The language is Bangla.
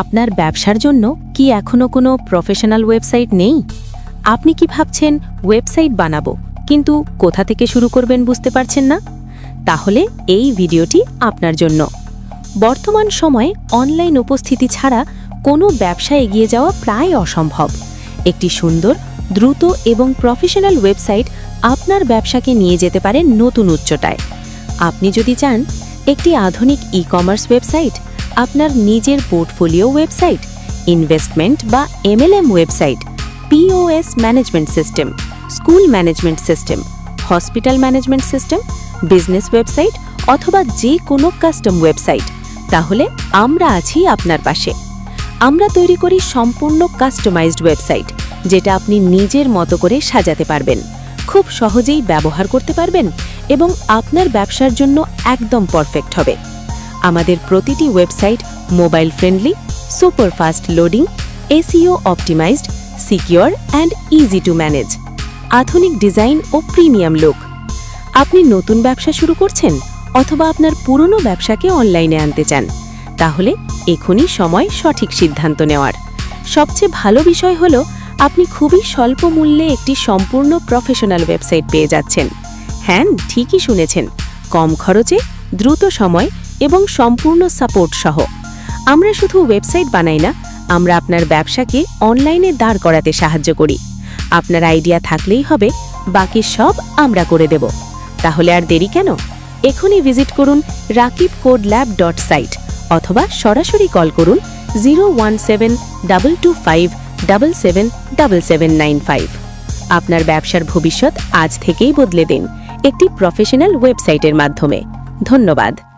আপনার ব্যবসার জন্য কি এখনো কোনো প্রফেশনাল ওয়েবসাইট নেই? আপনি কি ভাবছেন ওয়েবসাইট বানাবো, কিন্তু কোথা থেকে শুরু করবেন বুঝতে পারছেন না? তাহলে এই ভিডিওটি আপনার জন্য। বর্তমান সময়ে অনলাইন উপস্থিতি ছাড়া কোনো ব্যবসা এগিয়ে যাওয়া প্রায় অসম্ভব। একটি সুন্দর, দ্রুত এবং প্রফেশনাল ওয়েবসাইট আপনার ব্যবসাকে নিয়ে যেতে পারে নতুন উচ্চতায়। আপনি যদি চান একটি আধুনিক ই-কমার্স ওয়েবসাইট, আপনার নিজের পোর্টফোলিও ওয়েবসাইট, ইনভেস্টমেন্ট বা MLM website, POS management system, school management system, hospital management system, business website অথবা যে কোনো কাস্টম ওয়েবসাইট, তাহলে আমরা আছি আপনার পাশে। আমরা তৈরি করি সম্পূর্ণ কাস্টমাইজড ওয়েবসাইট, যেটা আপনি নিজের মতো করে সাজাতে পারবেন, খুব সহজেই ব্যবহার করতে পারবেন এবং আপনার ব্যবসার জন্য একদম পারফেক্ট হবে। আমাদের প্রতিটি website mobile friendly, super fast loading, SEO optimised, secure and easy to manage, আধুনিক ডিজাইন ও প্রিমিয়াম লুক। আপনি নতুন ব্যবসা শুরু করছেন অথবা আপনার পুরনো ব্যবসাকে অনলাইনে আনতে চান, তাহলে এখনই সময় সঠিক সিদ্ধান্ত নেওয়ার। সবচেয়ে ভালো বিষয় হলো আপনি খুবই স্বল্প মূল্যে একটি সম্পূর্ণ প্রফেশনাল ওয়েবসাইট পেয়ে যাচ্ছেন। হ্যাঁ, ঠিকই শুনেছেন, কম খরচে, দ্রুত সময় এবং সম্পূর্ণ সাপোর্ট সহ। আমরা শুধু ওয়েবসাইট বানাই না, আমরা আপনার ব্যবসাকে অনলাইনে দাঁড় করাতে সাহায্য করি। আপনার আইডিয়া থাকলেই হবে, বাকি সব আমরা করে দেব। তাহলে আর দেরি কেন? এখনই ভিজিট করুন rakibcodelab.site অথবা সরাসরি কল করুন 01722577795। আপনার ব্যবসার ভবিষ্যৎ আজ থেকেই বদলে দিন একটি প্রফেশনাল ওয়েবসাইটের মাধ্যমে। ধন্যবাদ।